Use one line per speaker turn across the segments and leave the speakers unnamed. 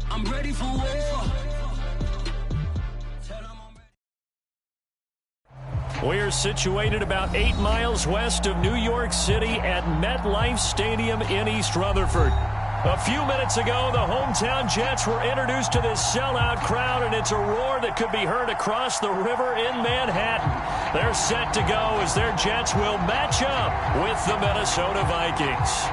I'm ready for war.
We're situated about 8 miles west of New York City at MetLife Stadium in East Rutherford. A few minutes ago, the hometown Jets were introduced to this sellout crowd, and it's a roar that could be heard across the river in Manhattan. They're set to go as their Jets will match up with the Minnesota Vikings.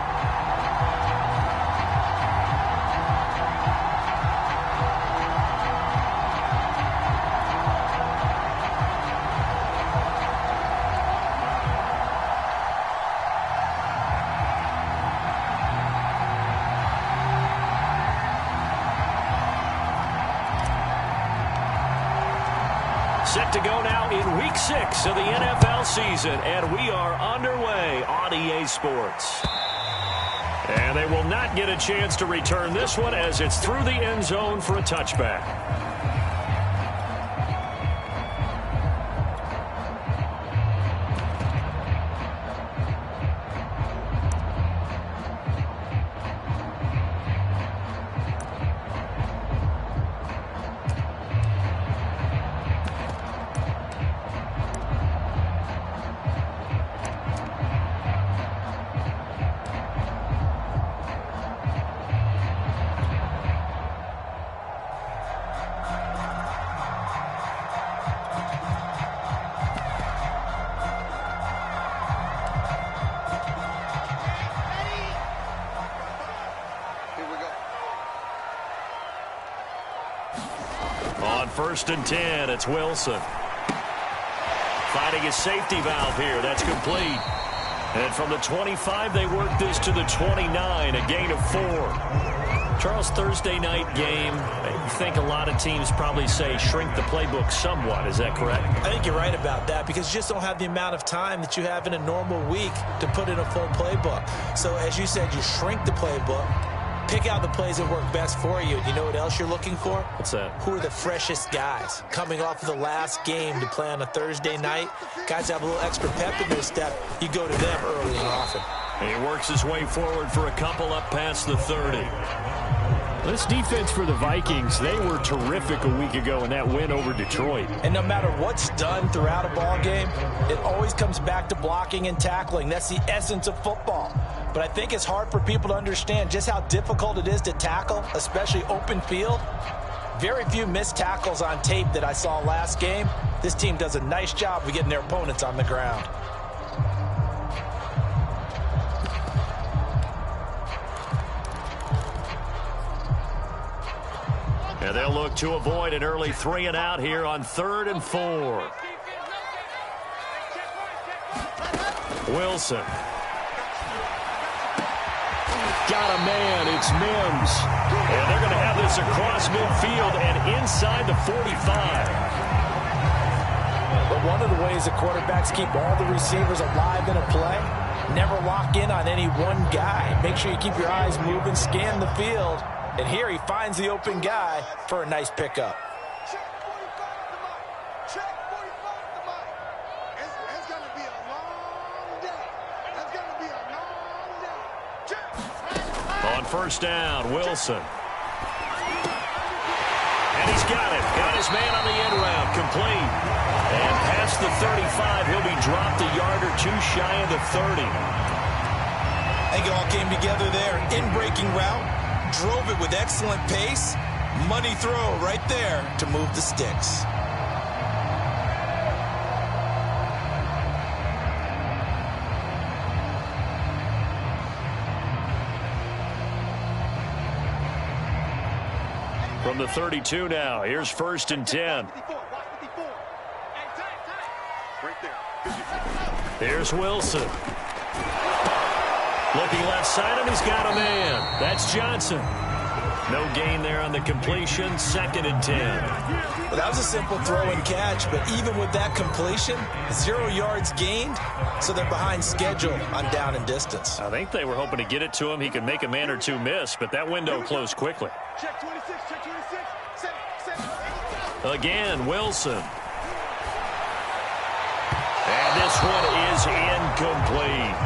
Set to go now in Week 6 of the NFL season, and we are underway on EA Sports. And they will not get a chance to return this one as it's through the end zone for a touchback. On 1st and 10, it's Wilson. Finding his safety valve here. That's complete. And from the 25, they work this to the 29, a gain of 4. Charles, Thursday night game, I think a lot of teams probably say shrink the playbook somewhat. Is that correct?
I think you're right about that because you just don't have the amount of time that you have in a normal week to put in a full playbook. So as you said, you shrink the playbook. Pick out the plays that work best for you. You know what else you're looking for?
What's that?
Who are the freshest guys coming off of the last game to play on a Thursday night? Guys have a little extra pep in their step. You go to them early and often.
He works his way forward for a couple up past the 30. This defense for the Vikings, they were terrific a week ago in that win over Detroit.
And no matter what's done throughout a ball game, it always comes back to blocking and tackling. That's the essence of football. But I think it's hard for people to understand just how difficult it is to tackle, especially open field. Very few missed tackles on tape that I saw last game. This team does a nice job of getting their opponents on the ground.
And they'll look to avoid an early 3-and-out here on 3rd and 4. Wilson. Got a man. It's Mims. And they're going to have this across midfield and inside the 45.
But one of the ways the quarterbacks keep all the receivers alive in a play, never lock in on any one guy. Make sure you keep your eyes moving, scan the field. And here he finds the open guy for a nice pickup.
On 1st down, Wilson. And he's got it. Got his man on the end route. Complete. And past the 35, he'll be dropped a yard or two shy of the 30.
I think it all came together there. In-breaking route. Drove it with excellent pace. Money throw right there to move the sticks.
From the 32 now, here's 1st and 10. Here's Wilson. Looking left side, and he's got a man. That's Johnson. No gain there on the completion. 2nd and 10.
Well, that was a simple throw and catch, but even with that completion, 0 yards gained, so they're behind schedule on down and distance.
I think they were hoping to get it to him. He could make a man or two miss, but that window closed quickly.
Check 26, check 26.
Again, Wilson. And this one is incomplete.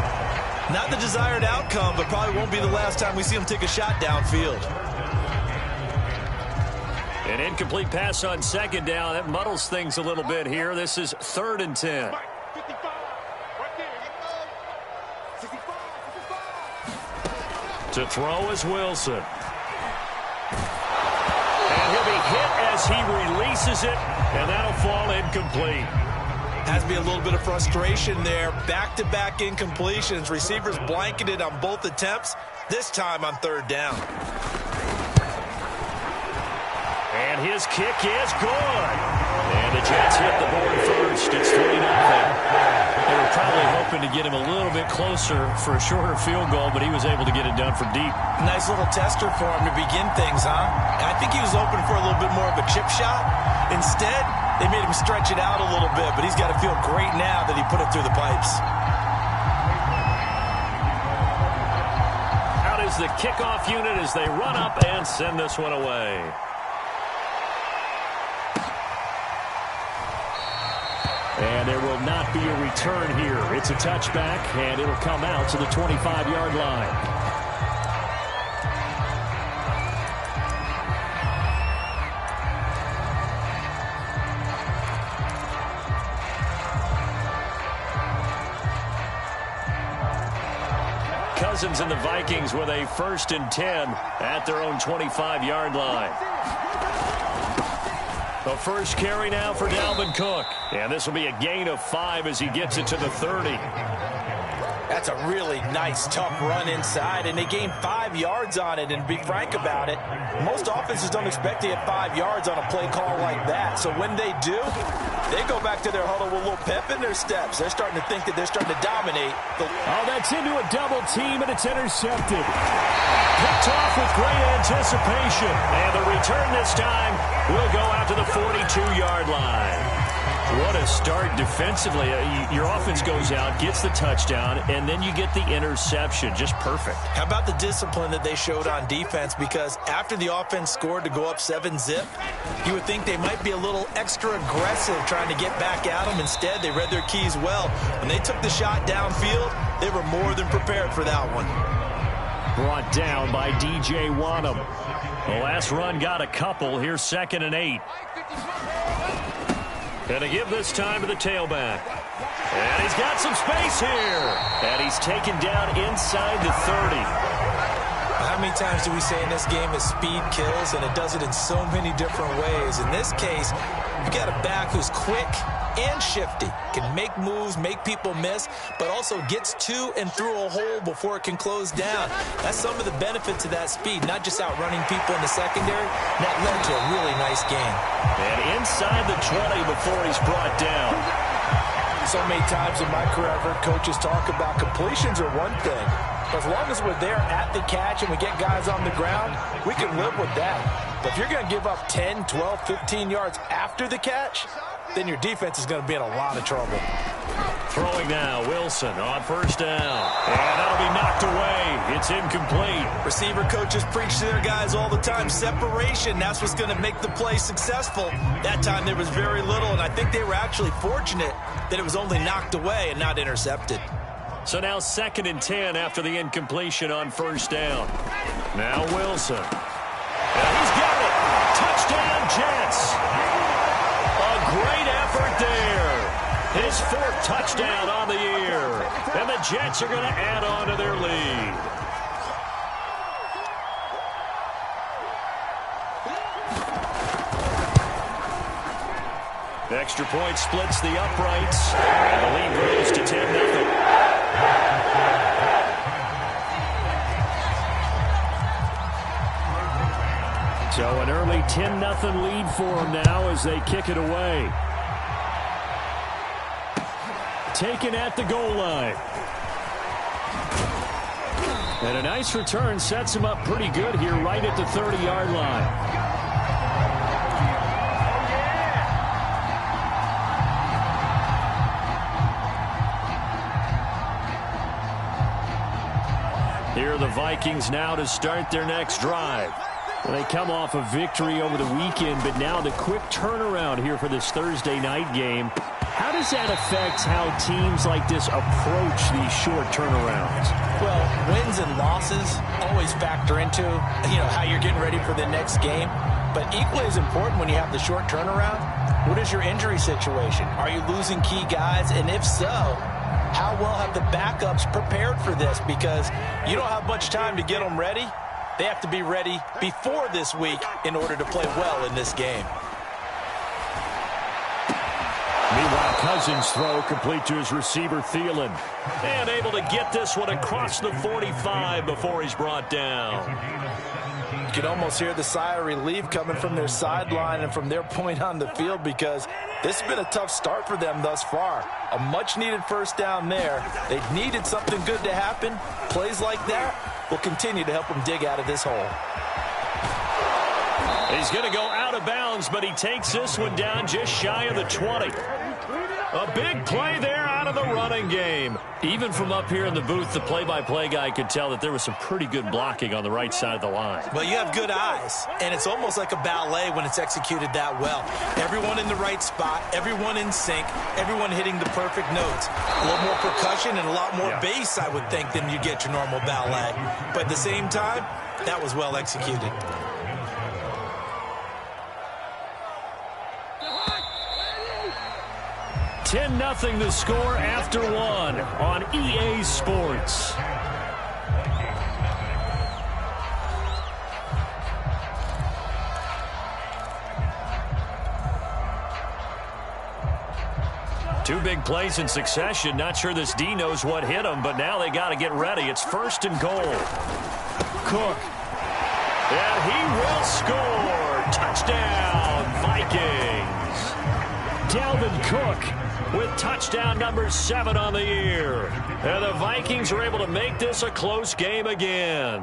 Not the desired outcome, but probably won't be the last time we see him take a shot downfield.
An incomplete pass on second down. That muddles things a little bit here. This is 3rd and 10. To throw is Wilson. And he'll be hit as he releases it, and that'll fall incomplete.
Has to be a little bit of frustration there. Back-to-back incompletions. Receivers blanketed on both attempts, this time on 3rd down.
And his kick is good. And the Jets hit the board first. It's 3-0. They were probably hoping to get him a little bit closer for a shorter field goal, but he was able to get it done from deep.
Nice little tester for him to begin things, huh? I think he was hoping for a little bit more of a chip shot. Instead, they made him stretch it out a little bit, but he's got to feel great now that he put it through the pipes.
Out is the kickoff unit as they run up and send this one away. And there will not be a return here. It's a touchback, and it'll come out to the 25-yard line. Cousins and the Vikings with a 1st and 10 at their own 25-yard line. The first carry now for Dalvin Cook. And this will be a gain of 5 as he gets it to the 30.
That's a really nice, tough run inside, and they gained 5 yards on it. And to be frank about it, most offenses don't expect to get 5 yards on a play call like that. So when they do, they go back to their huddle with a little pep in their steps. They're starting to think that they're starting to dominate.
Oh, that's into a double team, and it's intercepted. Picked off with great anticipation. And the return this time will go out to the 42-yard line. What a start defensively. Your offense goes out, gets the touchdown, and then you get the interception. Just perfect.
How about the discipline that they showed on defense? Because after the offense scored to go up 7-zip, you would think they might be a little extra aggressive trying to get back at them. Instead, they read their keys well. When they took the shot downfield, they were more than prepared for that one.
Brought down by DJ Wanham. The last run got a couple. Here's 2nd and 8. Gonna give this time to the tailback. And he's got some space here. And he's taken down inside the 30.
How many times do we say in this game that speed kills, and it does it in so many different ways? In this case, you got a back who's quick and shifty, can make moves, make people miss, but also gets to and through a hole before it can close down. That's some of the benefits of that speed, not just outrunning people in the secondary. That led to a really nice game.
And inside the 20 before he's brought down.
So many times in my career, I've heard coaches talk about completions are one thing, but as long as we're there at the catch and we get guys on the ground, we can live with that. But if you're going to give up 10, 12, 15 yards after the catch, then your defense is going to be in a lot of trouble.
Throwing now, Wilson on 1st down. And that'll be knocked away. It's incomplete.
Receiver coaches preach to their guys all the time. Separation, that's what's going to make the play successful. That time there was very little, and I think they were actually fortunate that it was only knocked away and not intercepted.
So now 2nd and 10 after the incompletion on 1st down. Now Wilson. And he's got it. Touchdown, Jets. Great effort there. His 4th touchdown on the year. And the Jets are going to add on to their lead. The extra point splits the uprights. And the lead grows to 10-0. So an early 10-0 lead for them now as they kick it away. Taken at the goal line. And a nice return sets him up pretty good here right at the 30-yard line. Here are the Vikings now to start their next drive. Well, they come off a victory over the weekend, but now the quick turnaround here for this Thursday night game. How does that affect how teams like this approach these short turnarounds?
Well, wins and losses always factor into, how you're getting ready for the next game. But equally as important when you have the short turnaround, what is your injury situation? Are you losing key guys? And if so, how well have the backups prepared for this? Because you don't have much time to get them ready. They have to be ready before this week in order to play well in this game.
Meanwhile, Cousins' throw complete to his receiver, Thielen. And able to get this one across the 45 before he's brought down.
You can almost hear the sigh of relief coming from their sideline and from their point on the field, because this has been a tough start for them thus far. A much-needed first down there. They've needed something good to happen. Plays like that will continue to help them dig out of this hole.
He's going to go out of bounds, but he takes this one down just shy of the 20. A big play there out of the running game. Even from up here in the booth, the play-by-play guy could tell that there was some pretty good blocking on the right side of the line.
Well, you have good eyes, and it's almost like a ballet when it's executed that well. Everyone in the right spot, everyone in sync, everyone hitting the perfect notes. A little more percussion and a lot more bass, I would think, than you get your normal ballet. But at the same time, that was well executed.
10-0 the score after one on EA Sports. Two big plays in succession. Not sure this D knows what hit him, but now they got to get ready. It's 1st and goal. Cook. And he will score. Touchdown, Vikings. Dalvin Cook with touchdown number 7 on the year. And the Vikings are able to make this a close game again.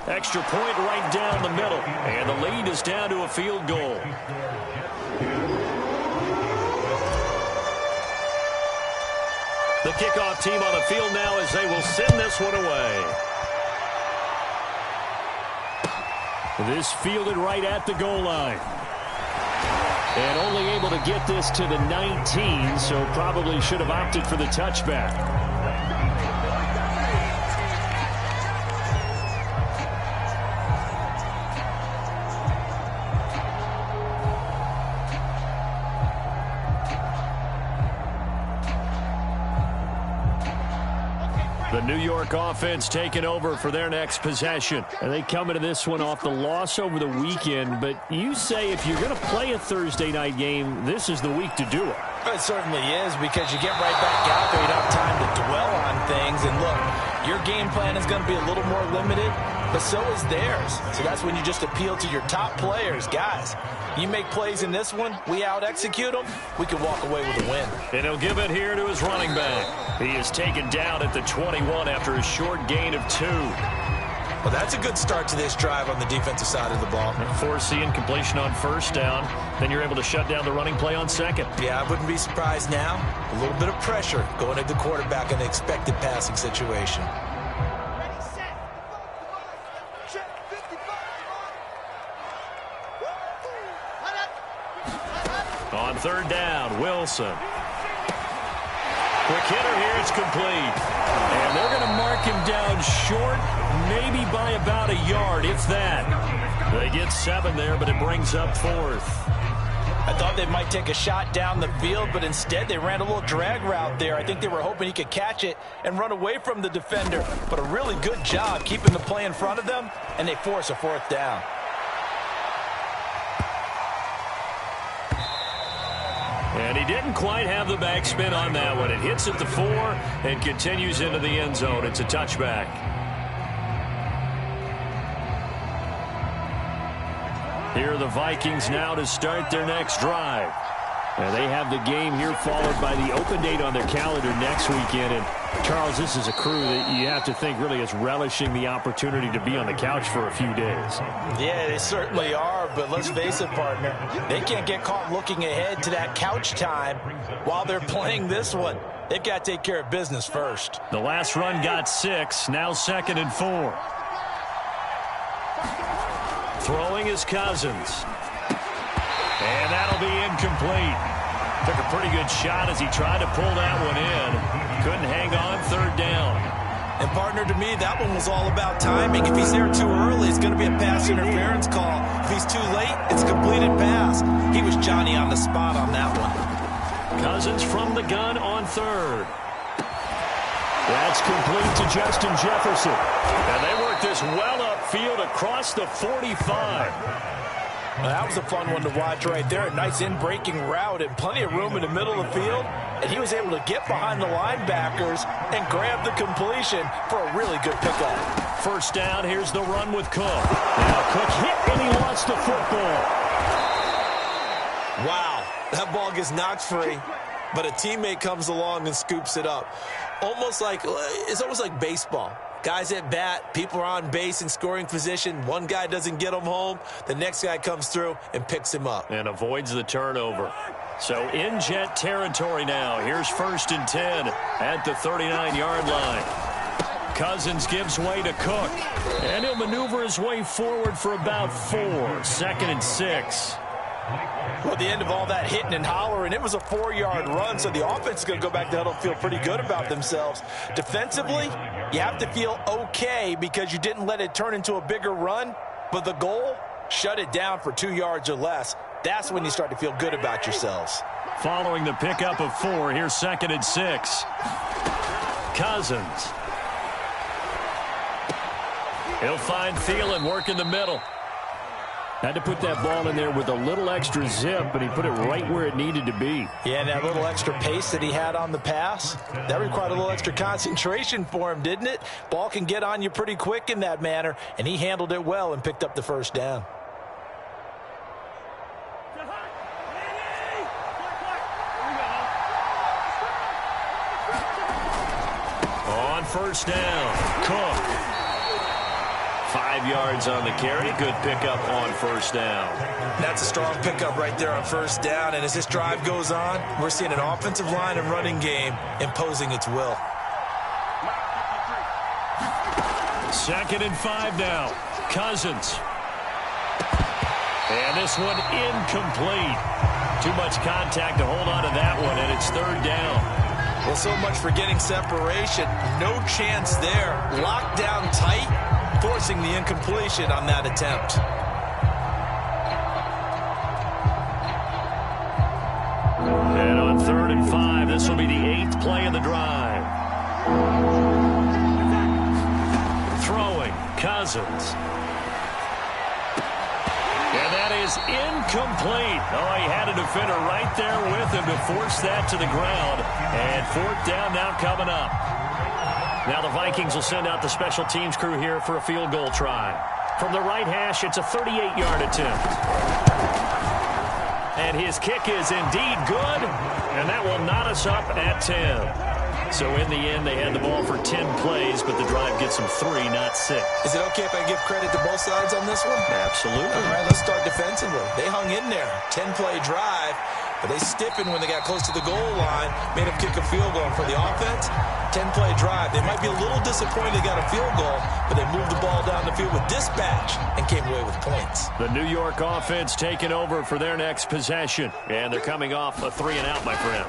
Extra point right down the middle. And the lead is down to a field goal. The kickoff team on the field now as they will send this one away. This fielded right at the goal line. And only able to get this to the 19, so probably should have opted for the touchback. The New York offense taking over for their next possession. And they come into this one off the loss over the weekend. But you say if you're going to play a Thursday night game, this is the week to do it.
It certainly is, because you get right back out there. You don't have time to dwell on things. And look, your game plan is going to be a little more limited, but so is theirs. So that's when you just appeal to your top players. Guys, you make plays in this one, we out-execute them, we can walk away with a win.
And he'll give it here to his running back. He is taken down at the 21 after a short gain of 2.
Well, that's a good start to this drive on the defensive side of the ball.
Forcing completion on 1st down. Then you're able to shut down the running play on 2nd.
Yeah, I wouldn't be surprised now. A little bit of pressure going at the quarterback in an expected passing situation.
On 3rd down, Wilson. Quick hitter here, it's complete. And they're going to mark him down short, maybe by about a yard, if that. They get 7 there, but it brings up 4th.
I thought they might take a shot down the field, but instead they ran a little drag route there. I think they were hoping he could catch it and run away from the defender. But a really good job keeping the play in front of them, and they force a 4th down.
And he didn't quite have the backspin on that one. It hits at the 4 and continues into the end zone. It's a touchback. Here are the Vikings now to start their next drive. And they have the game here followed by the open date on their calendar next weekend. And Charles, this is a crew that you have to think really is relishing the opportunity to be on the couch for a few days.
Yeah, they certainly are, but let's face it, partner. They can't get caught looking ahead to that couch time while they're playing this one. They've got to take care of business first.
The last run got 6. Now 2nd and 4. Throwing is Cousins. And that'll be incomplete. Took a pretty good shot as he tried to pull that one in. Couldn't hang on, 3rd down.
And partner, to me, that one was all about timing. If he's there too early, it's going to be a pass interference call. If he's too late, it's a completed pass. He was Johnny on the spot on that one.
Cousins from the gun on 3rd. That's complete to Justin Jefferson. And they work this well upfield across the 45.
Well, that was a fun one to watch right there. A nice in-breaking route and plenty of room in the middle of the field. And he was able to get behind the linebackers and grab the completion for a really good pickup.
1st down, here's the run with Cook. Now Cook hit and he lost the football.
Wow, that ball gets knocked free, but a teammate comes along and scoops it up. It's almost like baseball. Guys at bat, people are on base in scoring position. One guy doesn't get him home. The next guy comes through and picks him up.
And avoids the turnover. So in Jet territory now. Here's 1st and 10 at the 39-yard line. Cousins gives way to Cook. And he'll maneuver his way forward for about 4. 2nd and 6.
Well, at the end of all that hitting and hollering, it was a 4-yard run, so the offense is going to go back to huddle and feel pretty good about themselves. Defensively, you have to feel okay because you didn't let it turn into a bigger run, but the goal, shut it down for 2 yards or less. That's when you start to feel good about yourselves.
Following the pickup of 4, here's 2nd and 6. Cousins. He'll find Thielen working the middle. Had to put that ball in there with a little extra zip, but he put it right where it needed to be.
Yeah, and that little extra pace that he had on the pass, that required a little extra concentration for him, didn't it? Ball can get on you pretty quick in that manner, and he handled it well and picked up the 1st down.
On 1st down, Cook. 5 yards on the carry. Good pickup on 1st down.
That's a strong pickup right there on 1st down. And as this drive goes on, we're seeing an offensive line and running game imposing its will.
2nd and 5 now. Cousins. And this one incomplete. Too much contact to hold on to that one, and it's 3rd down.
Well, so much for getting separation. No chance there. Locked down tight, forcing the incompletion on that attempt.
And on 3rd and 5, this will be the 8th play of the drive. Throwing, Cousins. And that is incomplete. Oh, he had a defender right there with him to force that to the ground. And 4th down now coming up. Now the Vikings will send out the special teams crew here for a field goal try. From the right hash, it's a 38-yard attempt. And his kick is indeed good, and that will knot us up at 10. So in the end, they had the ball for 10 plays, but the drive gets them 3, not 6.
Is it okay if I give credit to both sides on this one?
Absolutely.
All right, let's start defensively. They hung in there. 10-play drive, but they stiffened when they got close to the goal line, made them kick a field goal. And for the offense, 10-play drive. They might be a little disappointed they got a field goal, but they moved the ball down the field with dispatch and came away with points.
The New York offense taking over for their next possession, and they're coming off a 3-and-out, my friend.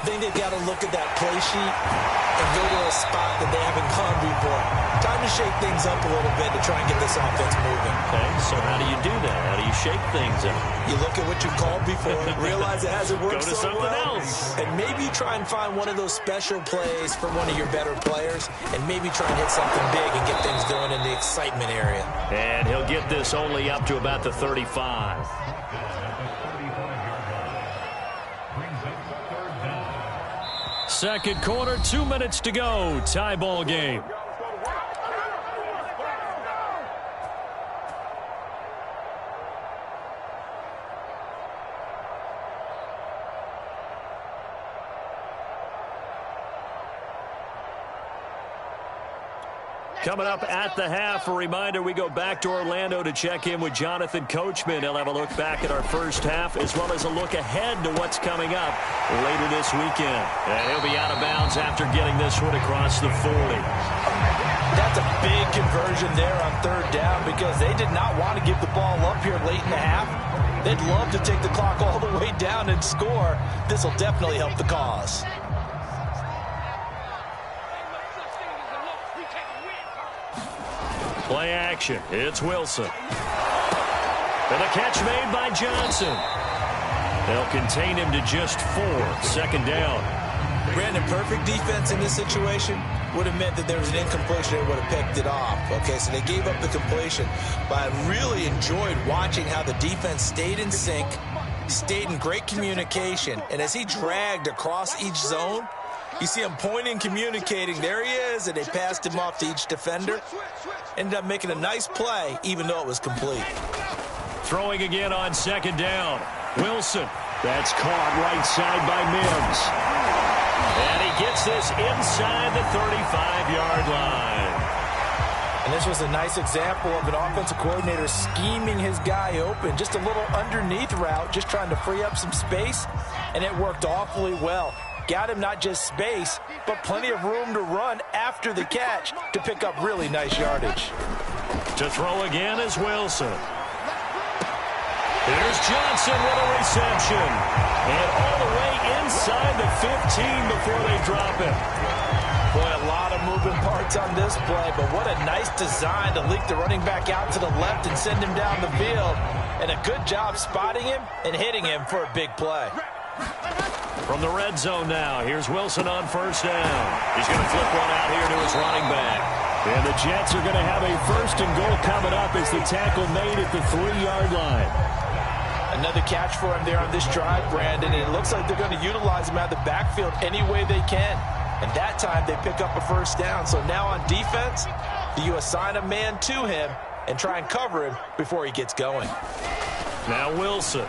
I think they've got to look at that play sheet and go to a spot that they haven't gone before. Time to shake things up a little bit to try and get this offense moving.
Okay, so how do you do that? How do you shake things up?
You look at what you called before, realize it hasn't worked
Go to
so
something
well,
else.
and maybe try and find one of those special plays for one of your better players, and maybe try and hit something big and get things going in the excitement area.
And he'll get this only up to about the 35. Second quarter, 2 minutes to go. Tie ball game. Coming up at the half, a reminder, we go back to Orlando to check in with Jonathan Coachman. He'll have a look back at our first half as well as a look ahead to what's coming up later this weekend. And he'll be out of bounds after getting this one across the 40.
That's a big conversion there on third down because they did not want to give the ball up here late in the half. They'd love to take the clock all the way down and score. This will definitely help the cause.
Play action. It's Wilson. And a catch made by Johnson. They'll contain him to just 4. Second down.
Brandon, perfect defense in this situation would have meant that there was an incompletion. They would have picked it off. Okay, so they gave up the completion. But I really enjoyed watching how the defense stayed in sync, stayed in great communication. And as he dragged across each zone, you see him pointing, communicating. There he is, and they passed him off to each defender. Ended up making a nice play, even though it was complete.
Throwing again on second down. Wilson. That's caught right side by Mims. And he gets this inside the 35-yard line.
And this was a nice example of an offensive coordinator scheming his guy open. Just a little underneath route, just trying to free up some space, and it worked awfully well. Got him not just space, but plenty of room to run after the catch to pick up really nice yardage.
To throw again is Wilson. Here's Johnson with a reception. And all the way inside the 15 before they drop him.
Boy, a lot of moving parts on this play, but what a nice design to leak the running back out to the left and send him down the field. And a good job spotting him and hitting him for a big play.
From the red zone now, here's Wilson on first down. He's going to flip one out here to his running back. And the Jets are going to have a first and goal coming up as the tackle made at the 3-yard line.
Another catch for him there on this drive, Brandon. And it looks like they're going to utilize him out of the backfield any way they can. And that time they pick up a first down. So now on defense, do you assign a man to him and try and cover him before he gets going?
Now Wilson.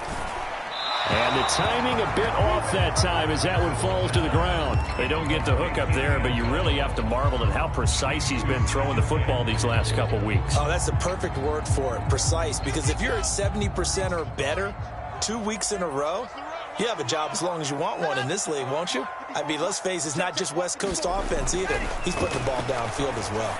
And the timing a bit off that time as that one falls to the ground. They don't get the hook up there, but you really have to marvel at how precise he's been throwing the football these last couple weeks.
Oh, that's the perfect word for it, precise. Because if you're at 70% or better 2 weeks in a row, you have a job as long as you want one in this league, won't you? I mean, let's face it, it's not just West Coast offense either. He's putting the ball downfield as well.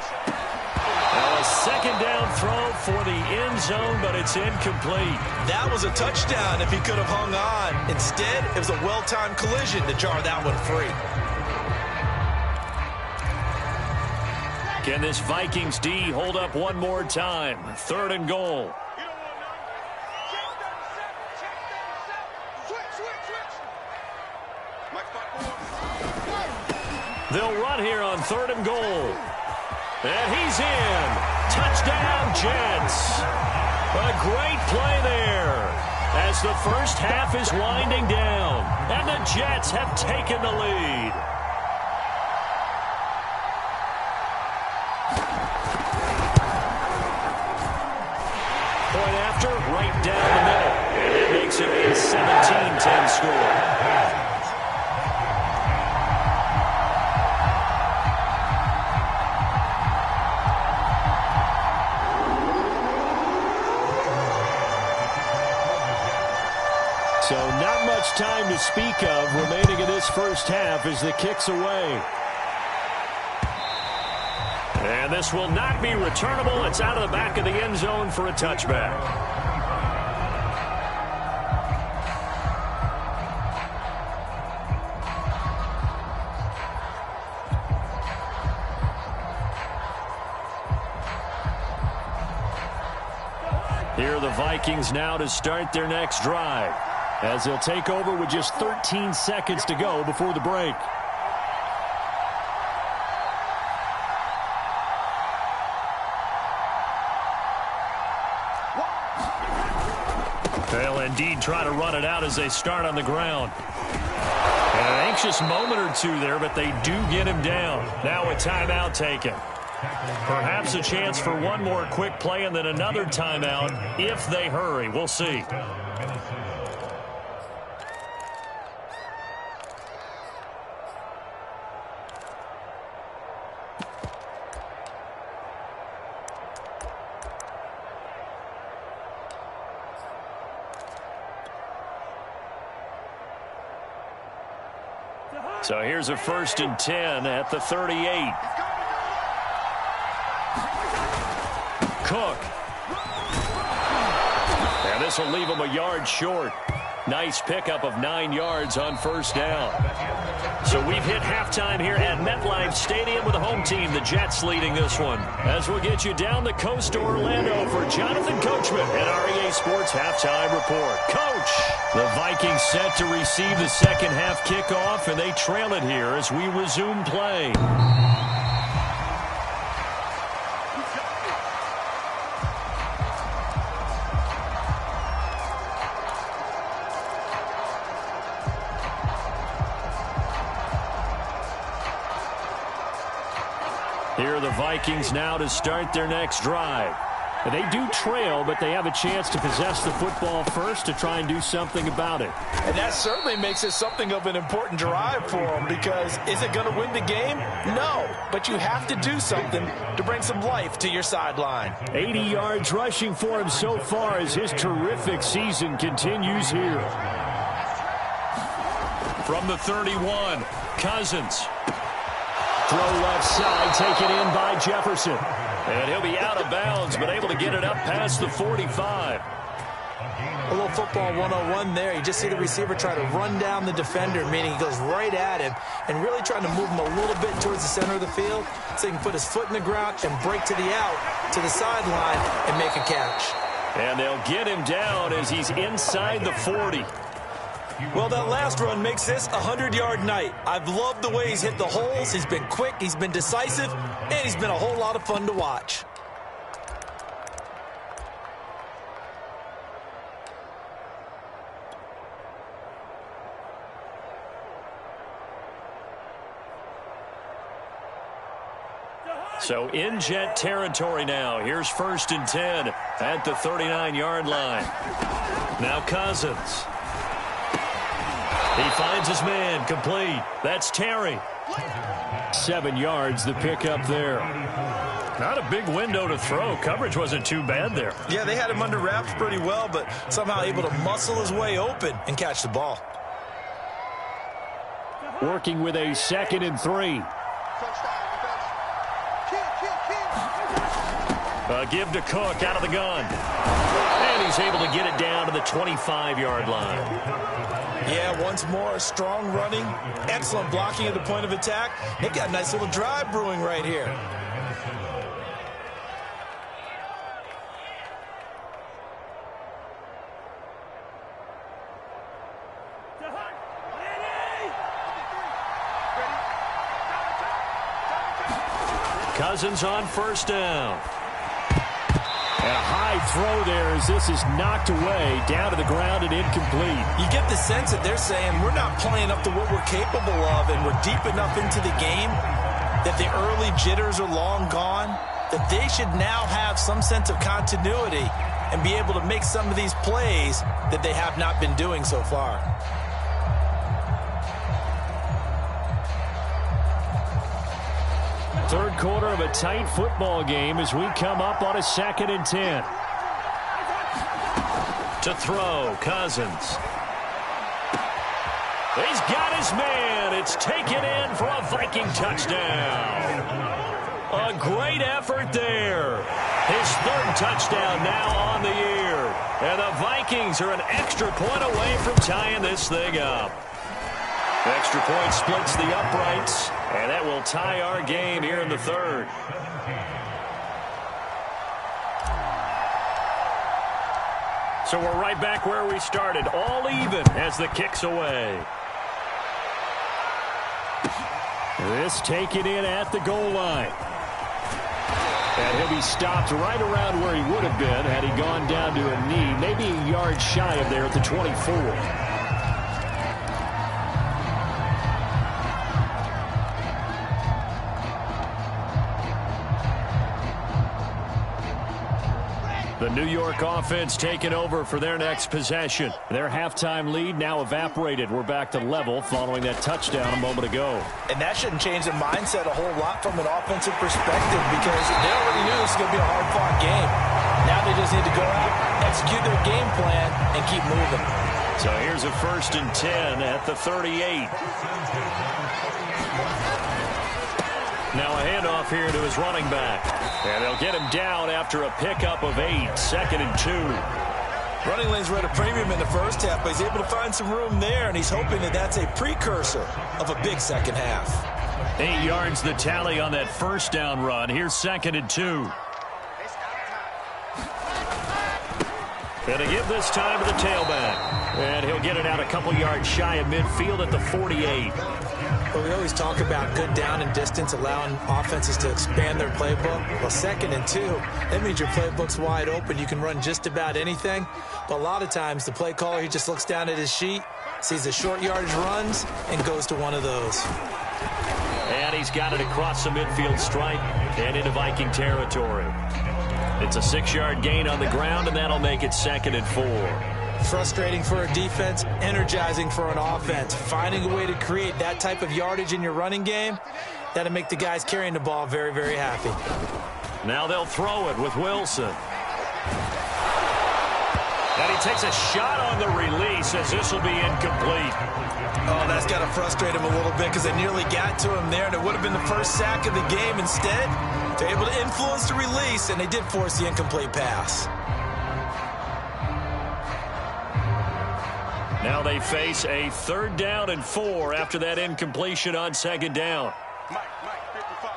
Now a second down throw for the end zone, but it's incomplete.
That was a touchdown if he could have hung on. Instead, it was a well-timed collision to jar that one free.
Can this Vikings D hold up one more time? 3rd and goal. They'll run here on 3rd and goal. And he's in. Touchdown, Jets. A great play there as the first half is winding down. And the Jets have taken the lead. Point after, right down the middle. And it makes it a 17-10 score. So not much time to speak of remaining in this first half as the kick's away. And this will not be returnable. It's out of the back of the end zone for a touchback. Here are the Vikings now to start their next drive, as they'll take over with just 13 seconds to go before the break. They'll indeed try to run it out as they start on the ground. An anxious moment or two there, but they do get him down. Now a timeout taken. Perhaps a chance for one more quick play and then another timeout if they hurry. We'll see. So here's a 1st and 10 at the 38. Cook. And this will leave him a yard short. Nice pickup of 9 yards on 1st down. So we've hit halftime here at MetLife Stadium with the home team, the Jets, leading this one. As we'll get you down the coast to Orlando for Jonathan Coachman at REA Sports Halftime Report. Coach, the Vikings set to receive the second half kickoff, and they trail it here as we resume play. Here are the Vikings now to start their next drive. They do trail, but they have a chance to possess the football first to try and do something about it.
And that certainly makes it something of an important drive for them, because is it going to win the game? No, but you have to do something to bring some life to your sideline.
80 yards rushing for him so far as his terrific season continues here. From the 31, Cousins. Throw left side, taken in by Jefferson. And he'll be out of bounds, but able to get it up past the 45.
A little football 101 there. You just see the receiver try to run down the defender, meaning he goes right at him and really trying to move him a little bit towards the center of the field so he can put his foot in the ground and break to the out, to the sideline, and make a catch.
And they'll get him down as he's inside the 40.
Well, that last run makes this a 100-yard night. I've loved the way he's hit the holes. He's been quick, he's been decisive, and he's been a whole lot of fun to watch.
So in Jet territory now. Here's 1st and 10 at the 39-yard line. Now Cousins. He finds his man, complete. That's Terry. 7 yards, the pickup there. Not a big window to throw. Coverage wasn't too bad there.
Yeah, they had him under wraps pretty well, but somehow able to muscle his way open and catch the ball.
Working with a 2nd and 3. Give to Cook out of the gun. And he's able to get it down to the 25-yard line.
Yeah, once more, strong running, excellent blocking at the point of attack. They've got a nice little drive brewing right here.
Cousins on 1st down. And a high throw there as this is knocked away, down to the ground and incomplete.
You get the sense that they're saying we're not playing up to what we're capable of, and we're deep enough into the game that the early jitters are long gone, that they should now have some sense of continuity and be able to make some of these plays that they have not been doing so far.
Third quarter of a tight football game as we come up on a 2nd and 10. To throw, Cousins. He's got his man. It's taken in for a Viking touchdown. A great effort there. His 3rd touchdown now on the year. And the Vikings are an extra point away from tying this thing up. Extra point splits the uprights, and that will tie our game here in the 3rd. So we're right back where we started, all even as the kick's away. This taken in at the goal line. And he'll be stopped right around where he would have been had he gone down to a knee, maybe a yard shy of there at the 24. The New York offense taking over for their next possession. Their halftime lead now evaporated. We're back to level following that touchdown a moment ago.
And that shouldn't change the mindset a whole lot from an offensive perspective, because they already knew this was going to be a hard-fought game. Now they just need to go out, execute their game plan, and keep moving.
So here's a 1st and 10 at the 38. Now a handoff here to his running back. And they'll get him down after a pickup of 8. 2nd and 2.
Running lanes were at a premium in the first half, but he's able to find some room there, and he's hoping that that's a precursor of a big second half.
8 yards the tally on that first down run. Here's 2nd and 2. And to give this time to the tailback. And he'll get it out a couple yards shy of midfield at the 48.
Well, we always talk about good down and distance, allowing offenses to expand their playbook. Well, 2nd and 2, that means your playbook's wide open. You can run just about anything. But a lot of times, the play caller, he just looks down at his sheet, sees the short yardage runs, and goes to one of those.
And he's got it across the midfield stripe and into Viking territory. It's a 6-yard gain on the ground, and that'll make it 2nd and 4.
Frustrating for a defense, energizing for an offense. Finding a way to create that type of yardage in your running game, that'll make the guys carrying the ball very, very happy.
Now they'll throw it with Wilson. And he takes a shot on the release as this will be incomplete.
Oh, that's got to frustrate him a little bit because they nearly got to him there, and it would have been the first sack of the game. Instead, they're able to influence the release, and they did force the incomplete pass.
Now they face a 3rd down and 4 after that incompletion on 2nd down.
Mike, 55.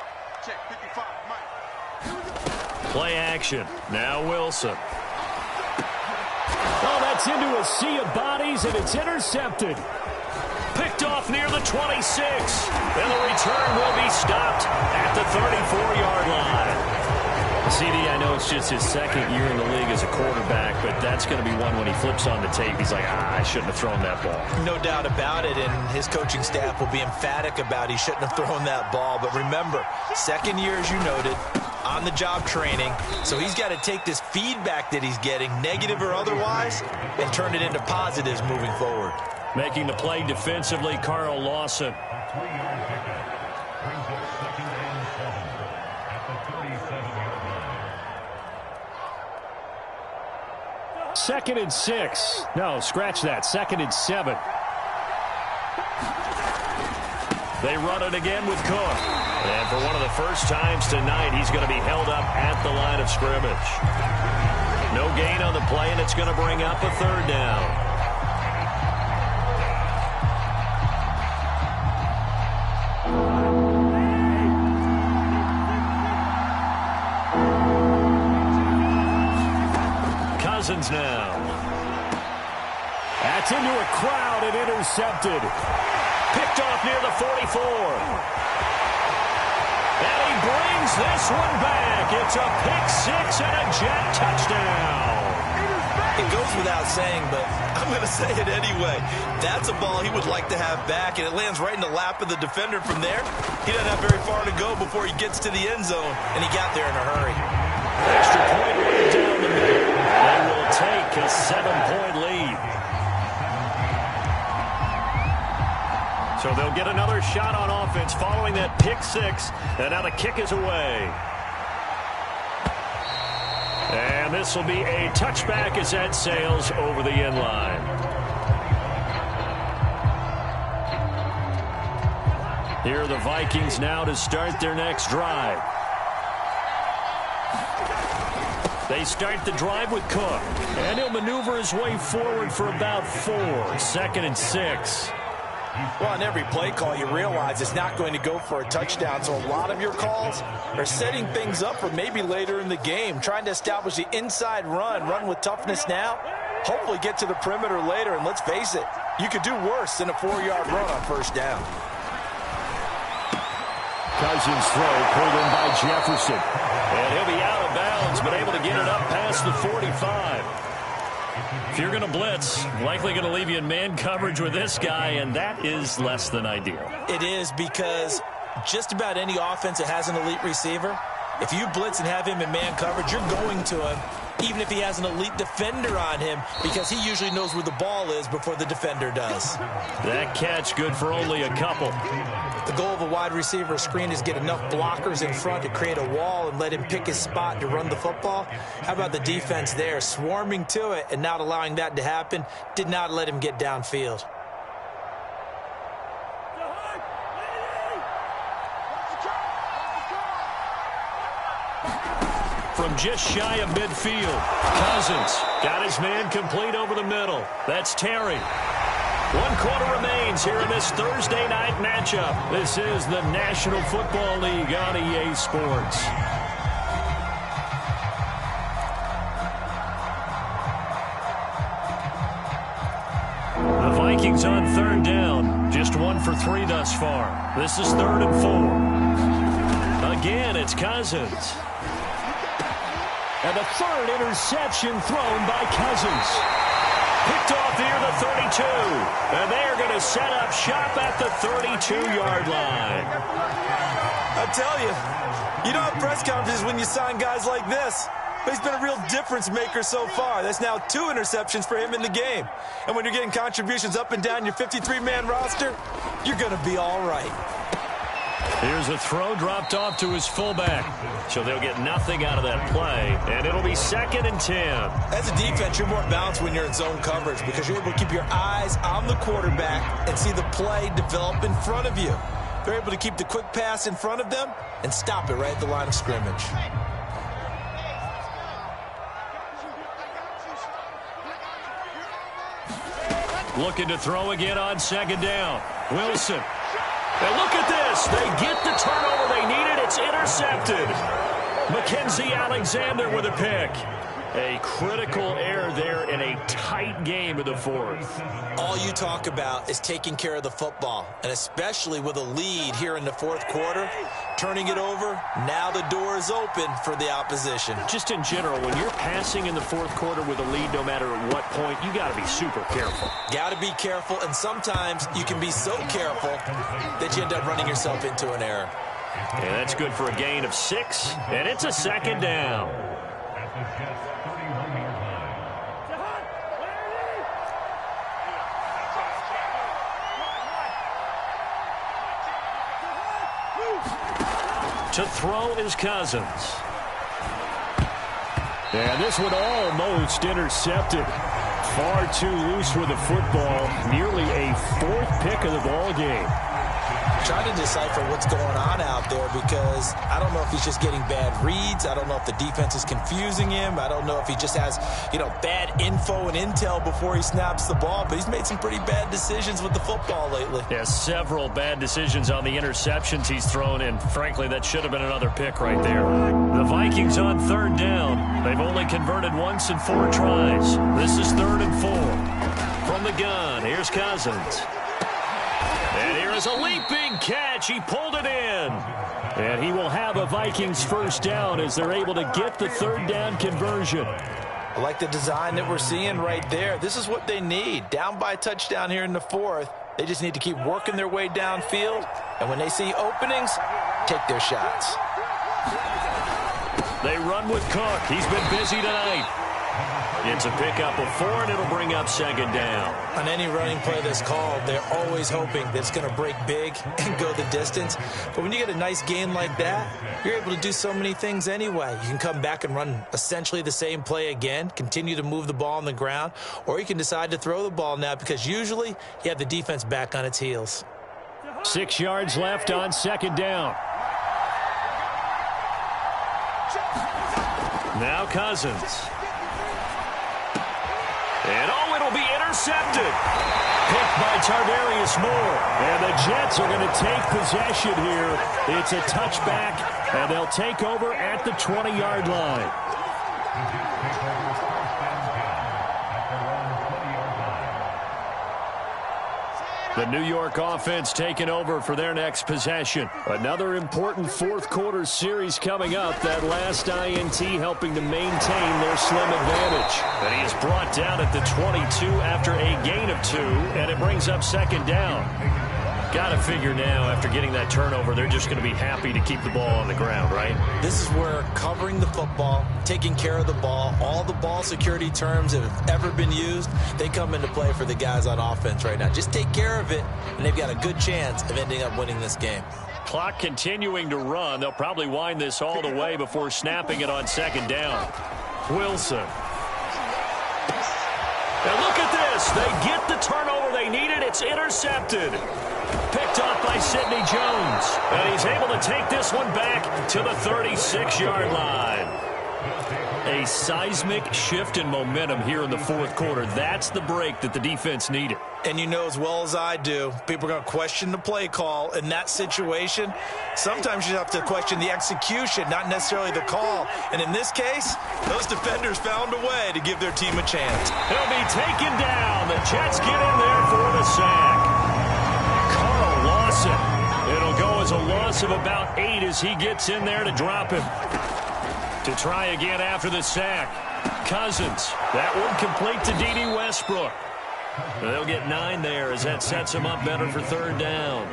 Check, 55, Mike.
Play action. Now Wilson. Oh, that's into a sea of bodies, and it's intercepted. Picked off near the 26. And the return will be stopped at the 34-yard line. CD, I know it's just his 2nd year in the league as a quarterback, but that's going to be one when he flips on the tape. He's like, I shouldn't have thrown that ball.
No doubt about it, and his coaching staff will be emphatic about he shouldn't have thrown that ball. But remember, 2nd year, as you noted, on-the-job training, so he's got to take this feedback that he's getting, negative or otherwise, and turn it into positives moving forward.
Making the play defensively, Carl Lawson. 2nd and 6. No, scratch that. 2nd and 7. They run it again with Cook. And for one of the first times tonight, he's going to be held up at the line of scrimmage. No gain on the play, and it's going to bring up a 3rd down. Now. That's into a crowd and intercepted. Picked off near the 44. And he brings this one back. It's a pick-6 and a Jet touchdown.
It goes without saying, but I'm going to say it anyway. That's a ball he would like to have back, and it lands right in the lap of the defender from there. He doesn't have very far to go before he gets to the end zone, and he got there in a hurry.
Extra point right down the middle. They will take a 7-point lead. So they'll get another shot on offense following that pick-6, and now the kick is away. And this will be a touchback as that sails over the end line. Here are the Vikings now to start their next drive. They start the drive with Cook. And he'll maneuver his way forward for about 4. 2nd and 6.
Well, on every play call, you realize it's not going to go for a touchdown. So a lot of your calls are setting things up for maybe later in the game, trying to establish the inside run with toughness now, hopefully get to the perimeter later. And let's face it, you could do worse than a 4-yard run on 1st down.
Cousins throw pulled in by Jefferson. And he'll be out of bounds, but able to get it up past the 45. If you're going to blitz, likely going to leave you in man coverage with this guy, and that is less than ideal.
It is, because just about any offense that has an elite receiver, if you blitz and have him in man coverage, you're going to him even if he has an elite defender on him, because he usually knows where the ball is before the defender does.
That catch good for only a couple.
The goal of a wide receiver screen is get enough blockers in front to create a wall and let him pick his spot to run the football. How about the defense there, swarming to it and not allowing that to happen? Did not let him get downfield.
From just shy of midfield, Cousins got his man complete over the middle. That's Terry. 1 quarter remains here in this Thursday night matchup. This is the National Football League on EA Sports. The Vikings on 3rd down. Just 1 for 3 thus far. This is 3rd and 4. Again, it's Cousins. And the 3rd interception thrown by Cousins. Picked off near the 32. And they are going to set up shop at the 32-yard line.
I tell you, you don't have press conferences when you sign guys like this. But he's been a real difference maker so far. That's now 2 interceptions for him in the game. And when you're getting contributions up and down your 53-man roster, you're going to be all right.
Here's a throw dropped off to his fullback. So they'll get nothing out of that play, and it'll be 2nd and 10.
As a defense, you're more balanced when you're in zone coverage because you're able to keep your eyes on the quarterback and see the play develop in front of you. They're able to keep the quick pass in front of them and stop it right at the line of scrimmage.
Looking to throw again on 2nd down. Wilson. And look at this. They get the turnover they needed. It's intercepted. Mackenzie Alexander with a pick. A critical error there in a tight game in the 4th.
All you talk about is taking care of the football, and especially with a lead here in the 4th quarter, turning it over, now the door is open for the opposition.
Just in general, when you're passing in the 4th quarter with a lead, no matter at what point, you got to be super careful.
Got to be careful, and sometimes you can be so careful that you end up running yourself into an error.
And that's good for a gain of 6, and it's a 2nd down. To throw is Cousins. And this one almost intercepted. Far too loose with the football. Nearly a 4th pick of the ball game.
Trying to decipher what's going on out there because I don't know if he's just getting bad reads. I don't know if the defense is confusing him. I don't know if he just has, bad info and intel before he snaps the ball. But he's made some pretty bad decisions with the football lately.
Yeah, several bad decisions on the interceptions he's thrown, and frankly, that should have been another pick right there. The Vikings on 3rd down. They've only converted once in 4 tries. This is 3rd and 4. From the gun, here's Cousins. And here is a leaping catch. He pulled it in. And he will have a Vikings 1st down as they're able to get the 3rd down conversion.
I like the design that we're seeing right there. This is what they need. Down by a touchdown here in the 4th. They just need to keep working their way downfield. And when they see openings, take their shots.
They run with Cook. He's been busy tonight. It's a pickup of 4, and it'll bring up 2nd down.
On any running play that's called, they're always hoping that it's going to break big and go the distance. But when you get a nice gain like that, you're able to do so many things anyway. You can come back and run essentially the same play again, continue to move the ball on the ground, or you can decide to throw the ball now because usually you have the defense back on its heels.
6 yards left on 2nd down. Now Cousins. And, it'll be intercepted. Picked by Tarvarius Moore. And the Jets are going to take possession here. It's a touchback, and they'll take over at the 20-yard line. The New York offense taking over for their next possession. Another important 4th quarter series coming up. That last INT helping to maintain their slim advantage. And he is brought down at the 22 after a gain of 2, and it brings up 2nd down. Got to figure now, after getting that turnover, they're just going to be happy to keep the ball on the ground, right?
This is where covering the football, taking care of the ball, all the ball security terms that have ever been used, they come into play for the guys on offense right now. Just take care of it, and they've got a good chance of ending up winning this game.
Clock continuing to run. They'll probably wind this all the way before snapping it on second down. Wilson. And look at this. They get the turnover they needed. It's intercepted. Picked off by Sidney Jones. And he's able to take this one back to the 36-yard line. A seismic shift in momentum here in the fourth quarter. That's the break that the defense needed.
And you know as well as I do, people are going to question the play call in that situation. Sometimes you have to question the execution, not necessarily the call. And in this case, those defenders found a way to give their team a chance.
He'll be taken down. The Jets get in there for the sack. Carl Lawson. It'll go as a loss of about 8 as he gets in there to drop him. To try again after the sack. Cousins. That one complete to D.D. Westbrook. They'll get 9 there as that sets them up better for third down.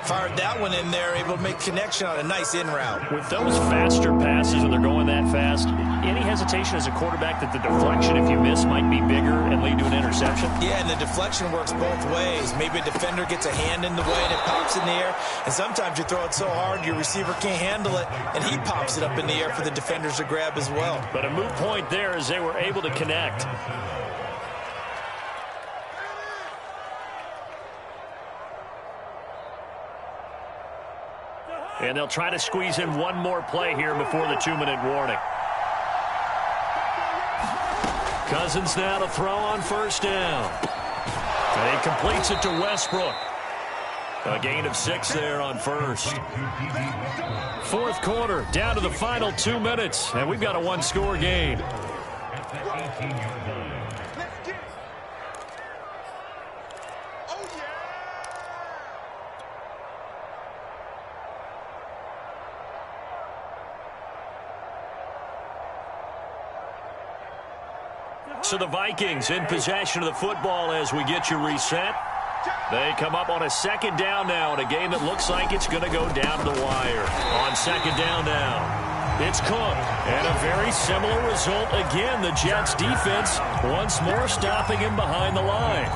Fired that one in there, able to make connection on a nice in route.
With those faster passes and they're going that fast, any hesitation as a quarterback that the deflection, if you miss, might be bigger and lead to an interception?
Yeah, and the deflection works both ways. Maybe a defender gets a hand in the way and it pops in the air. And sometimes you throw it so hard your receiver can't handle it, and he pops it up in the air for the defenders to grab as well.
But a moot point there as they were able to connect. And they'll try to squeeze in one more play here before the 2-minute warning. Cousins now to throw on first down. And he completes it to Westbrook. A gain of 6 there on first. Fourth quarter, down to the final 2 minutes. And we've got a one-score game. So the Vikings in possession of the football as we get you reset. They come up on a second down now in a game that looks like it's going to go down to the wire. On second down now, it's Cook. And a very similar result again. The Jets defense once more stopping him behind the line.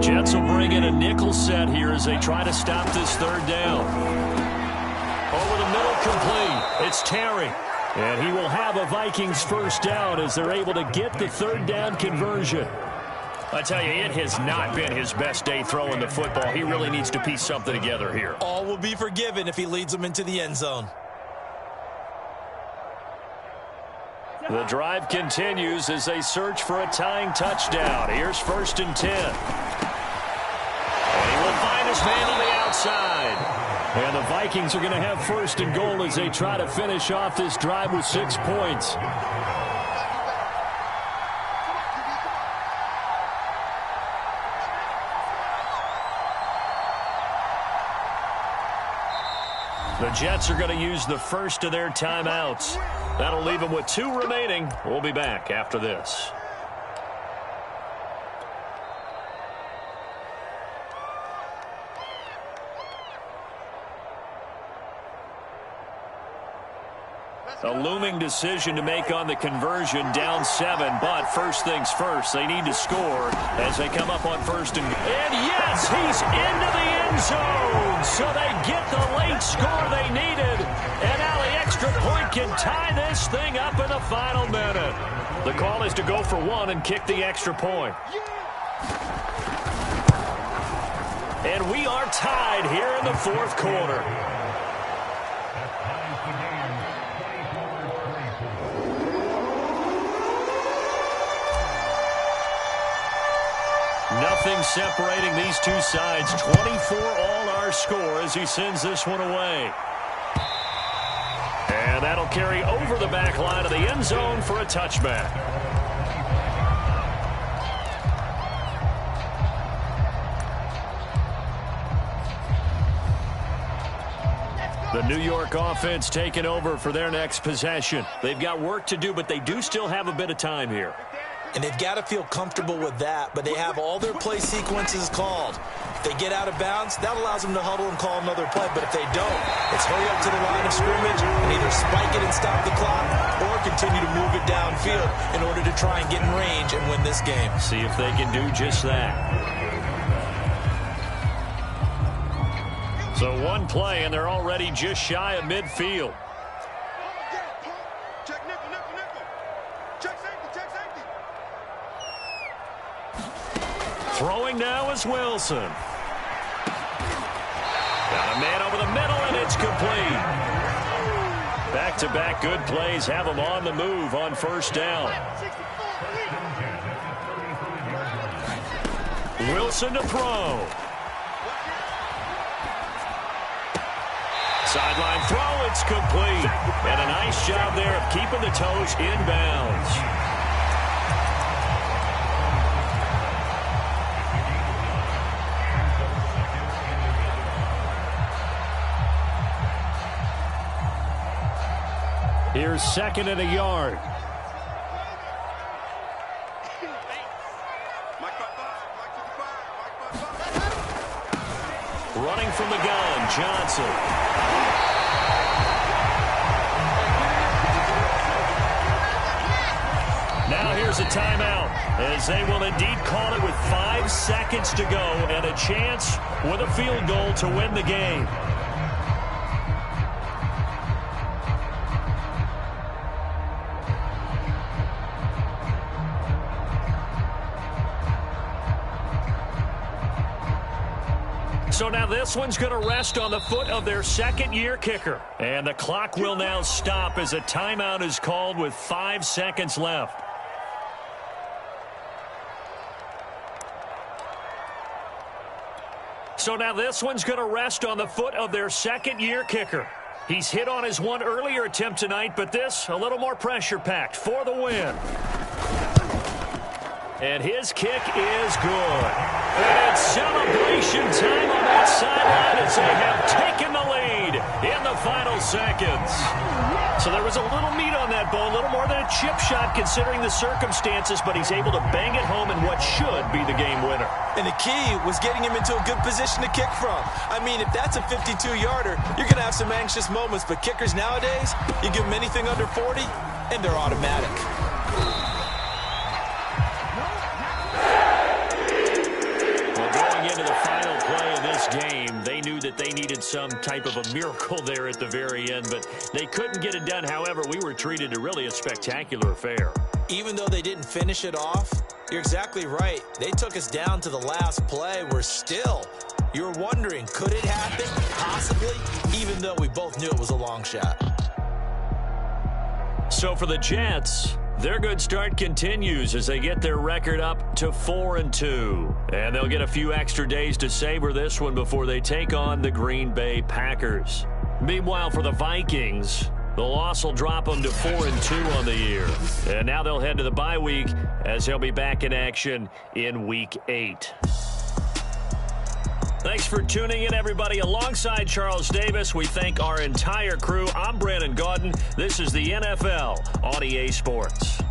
Jets will bring in a nickel set here as they try to stop this third down. Over the middle, complete. It's Terry. And he will have a Vikings first down as they're able to get the third down conversion. I tell you, it has not been his best day throwing the football. He really needs to piece something together here.
All will be forgiven if he leads them into the end zone.
The drive continues as they search for a tying touchdown. Here's 1st and 10. And he will find his man on the outside. And the Vikings are going to have 1st and goal as they try to finish off this drive with 6 points. The Jets are going to use the first of their timeouts. That'll leave them with 2 remaining. We'll be back after this. A looming decision to make on the conversion, down 7, but first things first, they need to score as they come up on 1st and yes, he's into the end zone, so they get the late score they needed, and now the extra point can tie this thing up in the final minute. The call is to go for 1 and kick the extra point. And we are tied here in the fourth quarter. Nothing separating these two sides. 24 all our score as he sends this one away. And that'll carry over the back line of the end zone for a touchback. The New York offense taking over for their next possession. They've got work to do, but they do still have a bit of time here.
And they've got to feel comfortable with that, but they have all their play sequences called. If they get out of bounds, that allows them to huddle and call another play. But if they don't, it's hurry up to the line of scrimmage and either spike it and stop the clock or continue to move it downfield in order to try and get in range and win this game.
See if they can do just that. So one play, and they're already just shy of midfield.
Check nickel, nickel, nickel. Check safety, check safety.
Throwing now is Wilson. Got a man over the middle, and it's complete. Back-to-back good plays have them on the move on first down. Wilson to throw. Sideline throw, it's complete. And a nice job there of keeping the toes inbounds. Here's second and a yard. Running from the gun, Johnson. Now here's a timeout, as they will indeed call it with 5 seconds to go and a chance with a field goal to win the game. So now this one's going to rest on the foot of their second-year kicker. And the clock will now stop as a timeout is called with 5 seconds left. So now this one's going to rest on the foot of their second-year kicker. He's hit on his one earlier attempt tonight, but this a little more pressure-packed for the win. And his kick is good. And it's celebration time on that sideline as they have taken the lead in the final seconds. So there was a little meat on that ball, a little more than a chip shot considering the circumstances, but he's able to bang it home in what should be the game winner.
And the key was getting him into a good position to kick from. I mean, if that's a 52-yarder, you're going to have some anxious moments, but kickers nowadays, you give them anything under 40, and they're automatic.
Into the final play of this game, they knew that they needed some type of a miracle there at the very end, but they couldn't get it done. However, we were treated to really a spectacular affair.
Even though they didn't finish it off, you're exactly right. They took us down to the last play. We're still, you're wondering, could it happen? Possibly, even though we both knew it was a long shot.
So for the Jets, their good start continues as they get their record up to 4-2. And they'll get a few extra days to savor this one before they take on the Green Bay Packers. Meanwhile, for the Vikings, the loss will drop them to 4-2 on the year. And now they'll head to the bye week as they'll be back in action in Week 8. Thanks for tuning in, everybody. Alongside Charles Davis, we thank our entire crew. I'm Brandon Gaudin. This is the NFL on EA Sports.